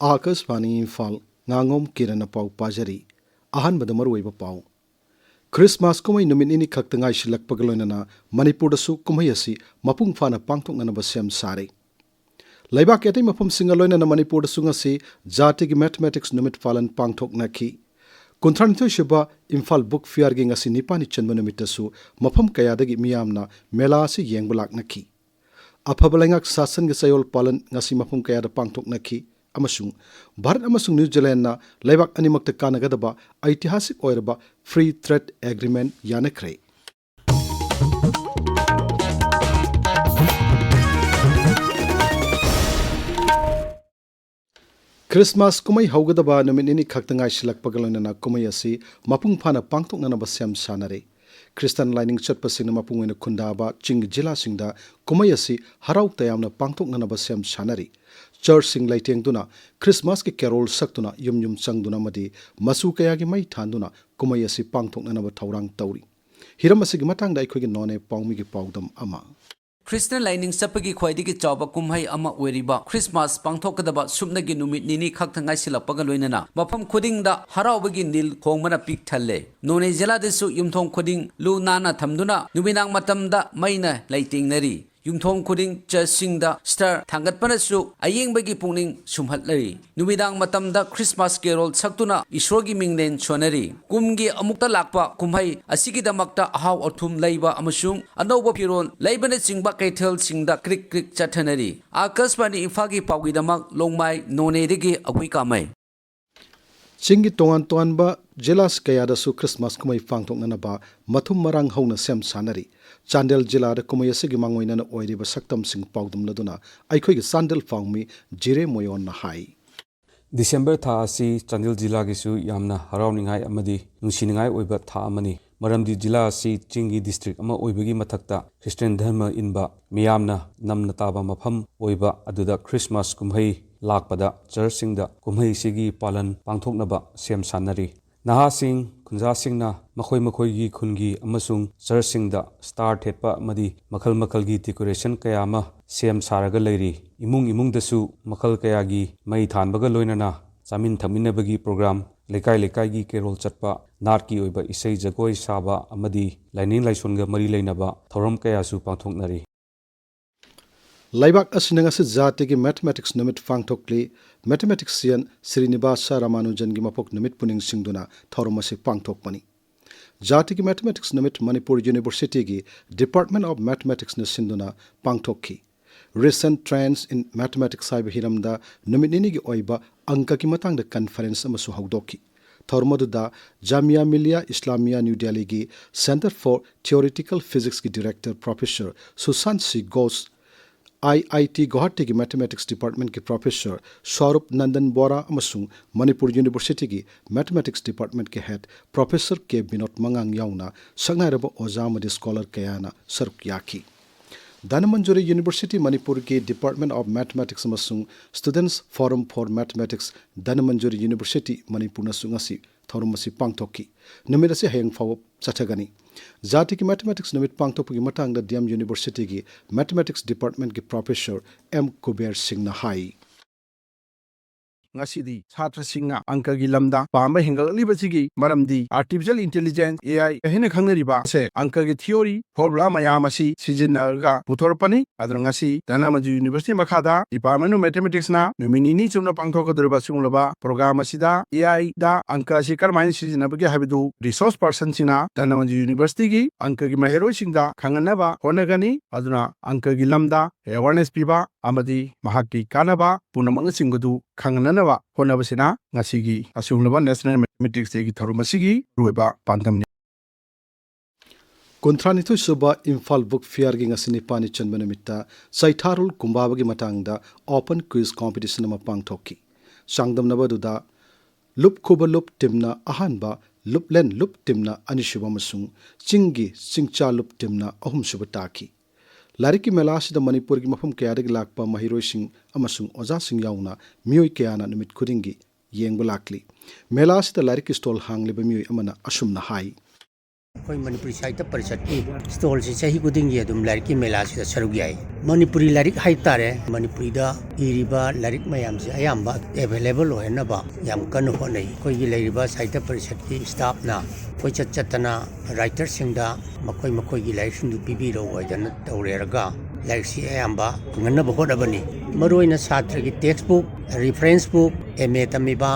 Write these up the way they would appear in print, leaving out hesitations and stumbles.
Akashvani Imphal Ngangom Kiran pau pajari ahanbada maruoiba pau Christmas kumai numinini khaktangai silakpaga loinana Manipur dasu kumai asi mapung fana pangthoknanaba sem sare Laibak yatai mafam singa loinana Manipur dasu ngasi jatigi mathematics numit falan pangthoknaki Kuntranitho shiba Imphal Book Fair gi ngasi nipani chanba numitasu mafam kayadagi miyamna mela asi yengbulaknaki Aphabalangak sasan gi sayol palan ngasi mafam kayada pangthoknaki amasung Bharat amasung New Zealand na laibak animakta kanagadaba aitihasik oiraba free trade agreement yanakre Christmas kumai haugadaba numinini khaktangai silakpagalonana kumai asi mapung phana pangthoknanaba sem sanare Christian lining chatpasina mapungena khundaba ching jila singda kumai asi harau tayamna pangthoknanaba sem sanari Church sing laitengduna Christmas ki carol saktuna yum changduna madi masu kaya gi mai thanduna kumai asi pangthoknanaba thaurang tauri hiram asigi matangda aikogi none pawmi gi pawdam ama Christian lining sapagi khwaidigi chawba kumhai ama oiriba Christmas pangthokadaba sumnagi numit nini khaktangai silappaga loinana mafam khudingda harawbagi nil khongmana pik thalle none jela desu yumthong khuding lu nana thamduna numinang matamda maina laitingnari Yumthong khuding chasingda star thangatpanasu ayingbagi pungning sumhatlari numidang matamda Christmas carol saktuna isrogi minglen chonari kumgi amukta lakpa kumhai asigi damakta ahaw athum laiba amasung anoba piron laibana chingba kaithel singda krik chathanari Akashvani Imphagi pawgi damak longmai none degi agui kamai Chingi tongan ba jelas kayada su Christmas kumai pangthoknanaba mathum marang hauna sem sanari Chandel jila da kumai asigi mangoinana oiriba saktam sing pawdum laduna aikhoigi Chandel fangmi jire moyon na hai December tha asi Chandel jila gisu yamna harawningai amadi nungsiningai oiba tha amani maramdi jila asi chingi district ama oibagi mathakta Christian dharma inba miyamna namna taba mafam oiba aduda Christmas kumhai lakpada churchsingda kumhai sigi palan pangthoknaba sem sanari naha sing khunja singna makhoi gi khungi amasung churchsingda star thetpa amadi makhal gi decoration kayama sem saraga leiri imung dasu makhal kayagi mai thanbaga loinana chamin thaminabagi program lekai gi kerol chatpa narki oiba isai jagoi saba amadi laining laisonga mari leinaba thoram kayasu pangthoknari Laibak asinangasi jatigi mathematics numit pangthokli mathematician Srinivasa Ramanujan gi mapok numit puning singduna thoromasi pangthokpani jatigi mathematics numit Manipur University gi Department of Mathematics na sinduna pangthokki Recent Trends in Mathematics saiba hiramda numit nini gi oiba angka ki matangda conference amasu hawdokki Thormoduda Jamia Millia Islamia New Delhi gi Center for Theoretical Physics gi Director Professor Sushant C. Ghosh IIT Guwahati ki Mathematics Department ki Professor Swarup Nandan Bora amasung Manipur University ki Mathematics Department ki Head Professor K. Binod Mangang yauna sangairaba oja amadi scholar kayana saruk yaki Dhanmanjari University Manipur ki Department of Mathematics amasung Students Forum for Mathematics Dhanmanjari University Manipur na sungasi thorumasi pangthokki numirasi hayang faw chathagani Jati ki Mathematics numit pangthokpagi matangda DM University ki Mathematics Department ki Professor M. Kuber Singh na hai ngasidi chhatra singna angka gi lamda pamba hengal libasigi maramdi artificial intelligence AI ehina khangnariba se angka gi theory formula mayam asi sijinarga puthorpani adra ngasi Dhanmanjari University makhada Department of Mathematics na numinini chumna pangthokadrba sunglaba program asida AI da angka si karmain sijinabagi habidu resource person sina Dhanmanjari University gi angka gi mahero singda khanganaba honagani aduna angka gi lamda awareness piba amadi mahaki kanaba punamang singdu khanganaba honabasina ngasigi asunglaba National Mathematics Day gi thorumasigi ruiba pandamni Kuntranitho suba Imphal Book Fair gi ngasini pani chanbanamita saitharul kumbabagi matangda open quiz competition ama pangthokki sangdamnabaduda lup khuba lup timna ahanba luplen lup timna anishuba masung chingi chingcha lup timna ahum suba taki Lariki melasida Manipur gi mafam kayadagi lakpa mahirosing amasung oja sing yauna miyoi kayana numit khudingi yengba lakli melasida lariki stall hangliba miyoi amana asumna hai कोई मणिपुरी साहित्य परिषद की stall से सही कुदिंग ये दुम लारिक की मेला से सरुक याई मणिपुरी लारिक हाई तारे मणिपुरी दा इरिबा लारिक मयाम से अयाम्बा अवेलेबल हो ना बा याम कन हो नहीं कोई की लारिबा साहित्य परिषद की स्टाफ ना कोई चतना राइटर सिंगदा मकोई मकोई की लारिक सिंदु पीबी रो वजन तौरेरगा लारिक सी अयाम्बा ngana ba hodabani maroina छात्र की text book reference book MA तमिबा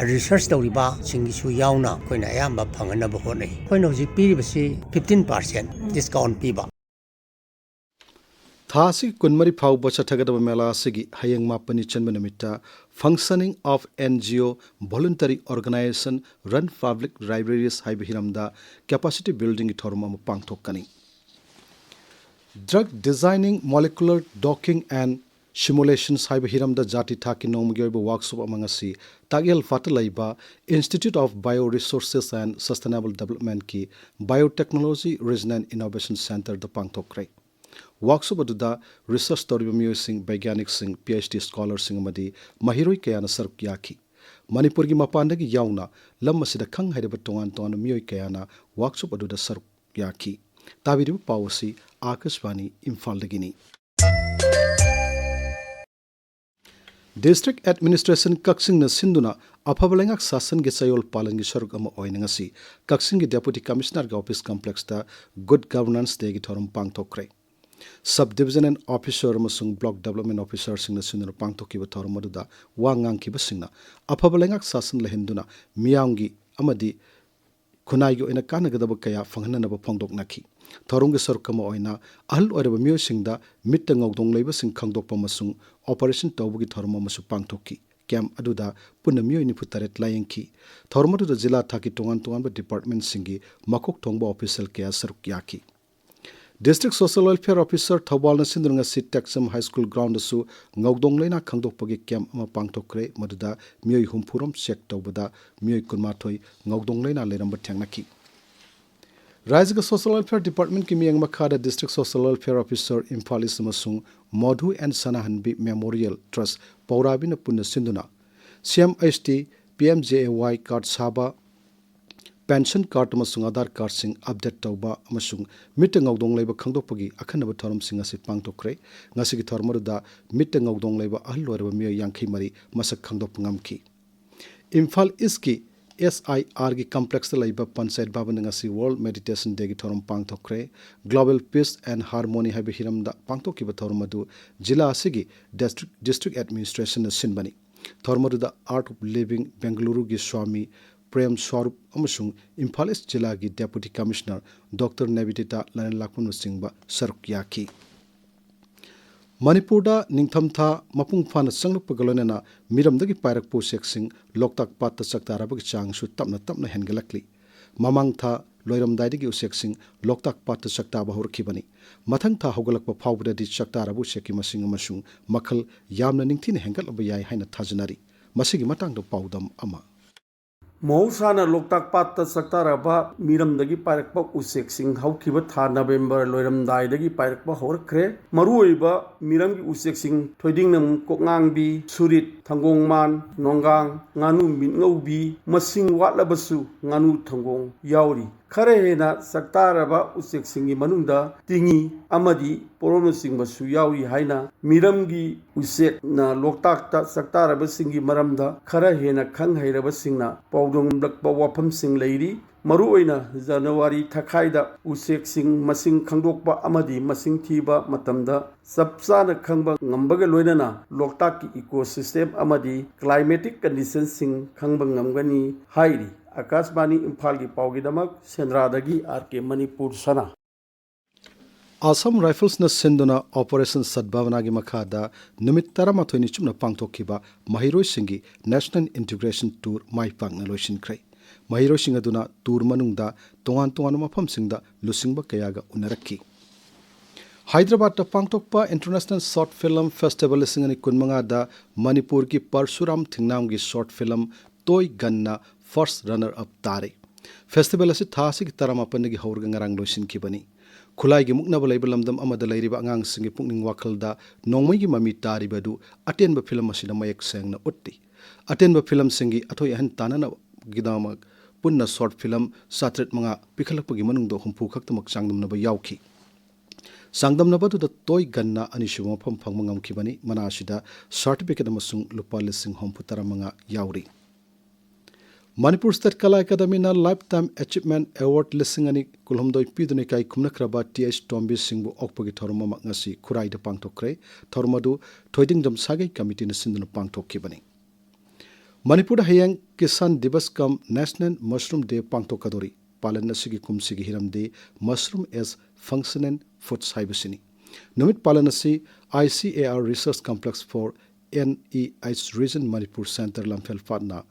रिसर्च तौरीबा सिंगिसु यावना कोइना अयाम्बा फंगनबा होनै कोइना हजिक पीरिबसी 15% डिस्काउंट पीबा थासी कुनमरी फाउब चथगदब मेला सिगी हयंग मापनी चनब नमिता functioning of NGO voluntary organisation run public libraries हाइब हिरमदा कैपेसिटी बिल्डिंग थोरम पांगथोकनी drug designing molecular docking and simulations हाइब हिरमदा जाति थाकी नोमगी ओइब वर्कशॉप अमंगसी तागेल फाटलाइबा institute of bioresources and sustainable development की biotechnology region and innovation centre द पांगथोकरे वर्कशॉप अदुदा रिसर्च तौरिबा मियोइसिंग वैज्ञानिक सिंग PhD स्कॉलर सिंग अमदी महिरोई कयाना सरुक याखी मणिपुर की मपानदगी याउना लम असिदा खंग हाइरबा तोंगान तोंगान मियोई कयाना वर्कशॉप अदुदा सरुक याखी ताबिरिबा पावसी आकाशवाणी इम्फाल दगिनी डिस्ट्रिक्ट एडमिनिस्ट्रेशन कक्सिंग सिंधुना अफबलेंगक शासन के चयोल पालन की सरुक ओइनंगसी कक्सिंग डेप्यूटी कमिश्नर के ऑफिस कॉम्प्लेक्स दा गुड गवर्नेंस डे की थोरम पांगथोकरे सब डिविजन एंड ऑफिसर अमसुंग ब्लॉक डेवलपमेंट ऑफिसर सिंगना सिंधुना पांगथोकिबा थोरम मदुदा वांगांगकिबा सिंगना अफबलेंगक शासन लहिंदुना मियांगी अमदी खुनाइगो इन कानगदब कया फंगननब फोंदोकनाखी थोरंग सरकम ओइना अहल ओरब मियोसिंगदा मित्त ngौदोंग लेबसिंग खंगदोकप मसुंग ऑपरेशन तौबगी थोरम मसु पांगथोकी कैम अदुदा पुन मियोइ निफु तरेट लायंखी थोरम अदुदा जिला थाकी तोंगान तोंगान डिपार्टमेंट सिंगी मकोक थोंगबा ऑफिशियल कया सरुक याखी district social welfare officer Thoubal सिंधुंगा सिट टेक्सम हाई स्कूल ग्राउंड सु ngौदोंग लेना खंगदोकपगी कैम अमा पांगथोकरे मदुदा मियोइ हुमफुरम चेक तौबदा मियोइ कुनमाथोई ngौदोंग लेना लेरंब थेंगनाखी राज्य के सोशल वेलफेयर डिपार्टमेंट की मियांग मखादा district social welfare officer Imphal east अमसुंग Madhu and Sanahanbi memorial trust पौराबिन पुन सिंधुना CMHT PMJAY कार्ड साबा पेंशन कार्ड अमसुंग आधार कार्ड सिंग अपडेट तौबा अमसुंग मित्त ngौदोंग लेबा खंगदोकपगी अखनब थोरम सिंग असि पांगथोकरे ngasi की थोरमरुदा मित्त ngौदोंग लेबा अहल लोरबा मियो यांखी मरी मसक खंगदोक ngamki इम्फाल ईस्ट की SIR की कॉम्प्लेक्स लाइबा panchayat Bhavan ngasi world meditation day की थोरम पांगथोकरे ग्लोबल पीस एंड हार्मोनी हाइब हिरमदा पांगथोकिबा थोरम अदु जिला असिगी डिस्ट्रिक्ट एडमिनिस्ट्रेशन सिनबनी थोरमरुदा आर्ट ऑफ लिविंग बेंगलुरु की स्वामी प्रेम स्वरूप अमसुंग इम्फाल ईस्ट जिला की डेप्यूटी कमिश्नर डॉक्टर नेविदिता लानलाकपुन सिंगबा सरुक याखी मणिपुरदा निंगथमथा मपुंग फाना संगलुपगलोनेना मिरमदगी पायरकपु सेक्सिंग लोकताक पात चक्ताराबगी चांगसु तपना तपना हेनगलकली ममांग था लोइरमदाइदगी उसेक्सिंग लोकताक पात चक्ताबा होरखिबनी मथंग था होगलकपा फावबददी चक्ताराबु सेकी मसिंग अमसुंग मखल यामना निंगथिन हेंगलबा याय हाइना थाजनारी मसिगी मतंगदो पाउदम अमा मौसाना लोकताक पात सक्तारबा मिरमदगी पायरकपा उसेक्सिंग हौखिबा था नवेंबर लोइरमदाइदगी पायरकपा होरख्रे मरुओइबा मिरमगी उसेक्सिंग थोइदिंगनम कोकंगांगबी सुरित थंगोंगमान नोंगांग ngánu मिनगौबी मसिंग वाटलबसु ngánu थंगोंग यावरी खरे हेना सक्तारबा उसेक्सिंगी मनुंगदा तिंगी अमदी पोरोनसिंगबसु यावरी हाइना मिरमगी उसेक ना लोकताकता सक्तारबा सिंगी मरमदा खरे हेना खंग हैरबसिंगना पौदोंगलकपा वाफमसिंग लैरी मरुओइना जनवरी थखाइदा उसेक्सिंग मसिंग खंगदोकपा अमदी मसिंग थीबा मतमदा सबसाना खंगबा ngambga loinana loktak ki ecosystem amadi climatic conditions sing khangba ngamgani hairi Akashvani Imphal की पावगीदमक सेंद्रादगी आरके मणिपुर सना असम राइफल्स न सिंधुना ऑपरेशन सद्भावना की मखादा नुमित तरमाथोइनि चुमना पांगथोखिबा महिरोइसिंगी नेशनल इंटीग्रेशन टूर माइ पांगना लोइसिनख्रै महिरोइसिंग अदुना टूर मनुंगदा तोंगान तोंगान मफमसिंगदा लुसिंगबा कयागा उनरखी हैदराबाद पांगथोकपा इंटरनेशनल शॉर्ट फिल्म फेस्टिवल सिंगनि कुनमंगादा मणिपुर की परशुराम थिंगनाम की शॉर्ट फिल्म तोय गन्ना फर्स्ट रनर अप तारे फेस्टिवल असी थासी की तरमापन की हौरग ngarang लोइसिनखिबनी खुलाई की मुक्नब लैब लमदम अमद लैरिबा अंगांगसिंगी पुकनिंग वाखलदा नोंमै की ममी तारिबदु अटेनब फिल्म असिना मयक सेंगना उट्टी अटेनब फिल्म सिंगी अथोय अहन तानना गिदामक पुन्ना शॉर्ट फिल्म 7-8 पिखलकपगी मनुंगदो हुम्फु खक्तमक चांगदमनबा यावखि चांगदमनबदुदा तोय गन्ना अनिसुबा मफम फंगमा ngamखिबनी मनासिदा certificate अमसुंग लुपा लिसिंग 35 यावरी Manipur State Kala Academy na Lifetime Achievement Award lising ani kulhomdoi piduni kai khumnakraba TH Tombi Singbu okpagi thorma ngasi khurai da pangthokre thormadu thoidingdam sagai committee na sinduna pangthokkibani Manipur hayang Kisan Divas kam National Mushroom Day pangthokadori palan asigi kumsigi hiramde mushroom as functional foods haibasini numit palan asi ICAR Research Complex for NEH Region Manipur Center Lamphel Fatna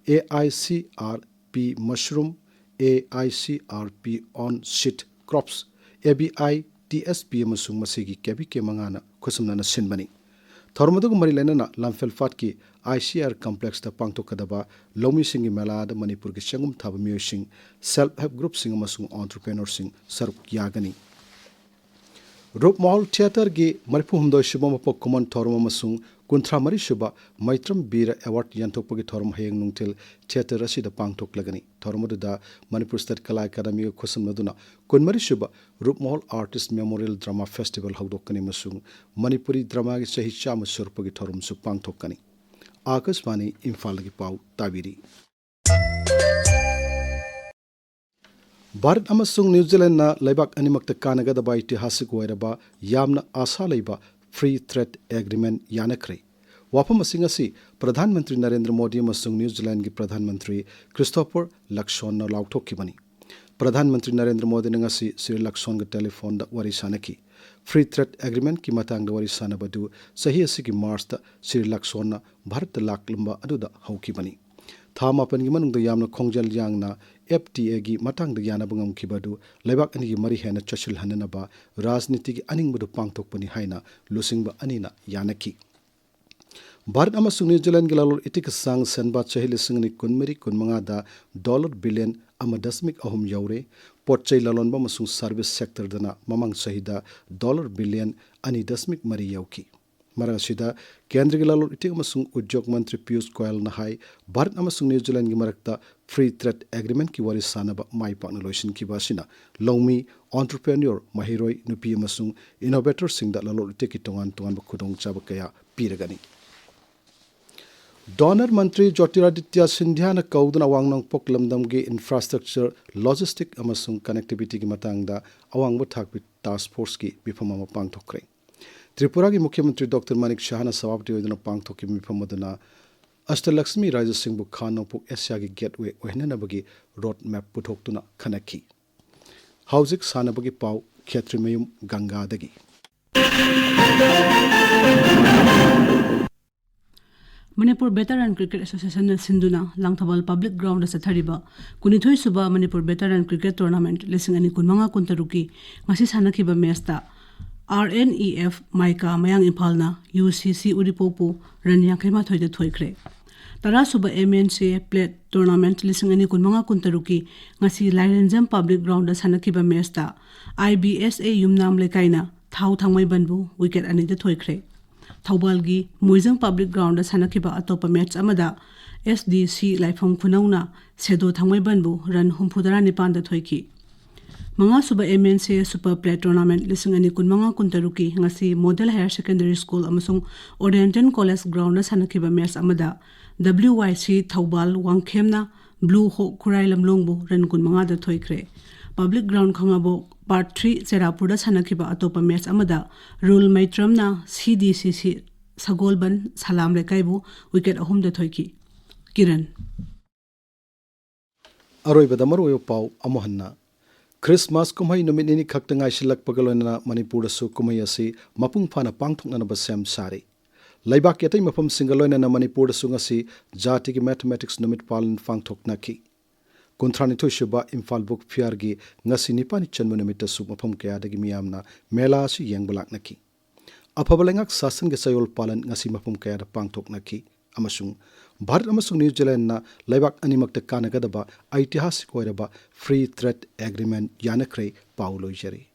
AICRP mushroom, AICRP on sheet crops, ABI TSP amasung masigi KBK mangana kusumna na sinbani. Thormadugu marilenana Lamphel Fat ki ICR complex da pangtokadaba lomi singi melada Manipur ki changum thaba miyosing self-help group sing amasung entrepreneur sing saruk yagani. Rup Mahal Theater gi Maripu humdoi shubama pok common thorum amasung kunthra mari shuba Maitram Bira Award yantokpagi thorum hayang nungtil theater asida pangtok lagani thorumuda Manipur State Kala Academy khosumnaduna kunmari shuba Rup Mahal Artist Memorial Drama Festival hawdokkani masung Manipuri drama gi sahi chama surpagi thorum su pangthokkani Akashvani Imphal gi pau tabiri Bharat amasung New Zealand na laibak animakta kanagadaba itihasik wairaba yamna asa leiba Free Trade Agreement yanakre wafam asing asi Pradhan Mantri Narendra Modi amasung New Zealand gi Pradhan Mantri Christopher Luxon na lauthokibani Pradhan Mantri Narendra Modi ngasi Sri Luxon ga telephone da wari sanaki Free Trade Agreement ki matang da wari sanabadu sahi asigi March da Sri Luxon na Bharat laklamba aduda haukibani Thamapan gi manung da yamna khongjal yangna FTA gi matang da yana bangam kibadu laibak ani gi mari hena chachil hanana ba rajniti gi aning budu pangtokpani haina lusingba anina yanaki Bharat amasung New Zealand gi lalor itik sang senba chahili singni kunmeri kunmanga da $1 billion amadasmik ahum yaure potchai lalonba masung service sector dana mamang sahida $1 billion ani dasmik mari yauki Marang sida Kendra gi lalor itik amasung Udyog Mantri Piyush Goyal na hai Bharat amasung New Zealand gi marakta Free Trade Agreement ki wari sanaba mai pakna loisin ki basina longmi entrepreneur mahiroi nupi amasung innovator singda lalor itik ki tongan ba khudong chaba kaya piragani Donor Mantri Jyotiraditya Sindhya na kauduna awangnong pok lamdam gi infrastructure logistic amasung connectivity gi matangda awangba thakpi task force ki bifamama pangthokre Tripura ki Mukhyamantri Dr. Manik Shahana Sawabdi Oduna Pangthoki Mifamaduna Ashtalakshmi Raja Singh Bukhano Puk Asia ki gateway Ohenanabagi road map Puthokuna Kanaki Hauzik Sanabagi Pau Kshetrimayum Ganga Dagi Manipur Veteran Cricket Association Sinduna Langthabal Public Ground sa Thariba Kunithoi Suba Manipur Veteran Cricket Tournament lising ani kunmanga kuntaruki ngasi sanakiba mesta RNEF Maika Mayang Imphal na UCC Uripopu Ranyang Khema Thoide Thoikre Tara Suba MNC Plate Tournament lising ani kunmanga kuntaruki ngasi Lairenjam Public Ground da sanakiba mesta IBSA Yumnam Lekaina Thau Thangmai Banbu wicket ani de Thoikre Thaubalgi Muizang Public Ground da sanakiba atopa match amada SDC Laifam Kunauna Sedo Thangmai Banbu run humpudara nipan da thoiki Mga suba MNC Super Plate Tournament lising ani kunmanga kuntaruki ngasi Model Higher Secondary School amasung Oriental College Ground na sanakiba match amada WYC Thaubal Wangkhemna Blue Hawk Kurai Lamlongbu ran kunmanga da thoikre Public Ground khangabo Part 3 Serapura sanakiba atopa match amada Rule Maitramna CDCC Sagolban Salam Lekaibu wicket ahum da thoiki Kiran Aroi badamaroyo pau amohanna Christmas kumhai numit nini khaktangai silak pagaloina Manipur su kumhai asi mapung phana pangthokna na basam sari laibak yatai mapam singaloina na Manipur su ngasi jati ki mathematics numit palan pangthokna ki kuntrani thoishuba Imphal Book Fair gi ngasi nipani chanmu numit su mapam kaya dagi miyamna mela si yengbalak na ki apabalengak sasan ge sayol palan ngasi mapam kaya da pangthokna ki amasung Bharat amasung New Zealand na laibak animakta kanagadaba aitihasik oiraba Free Trade Agreement yanakre paulo jari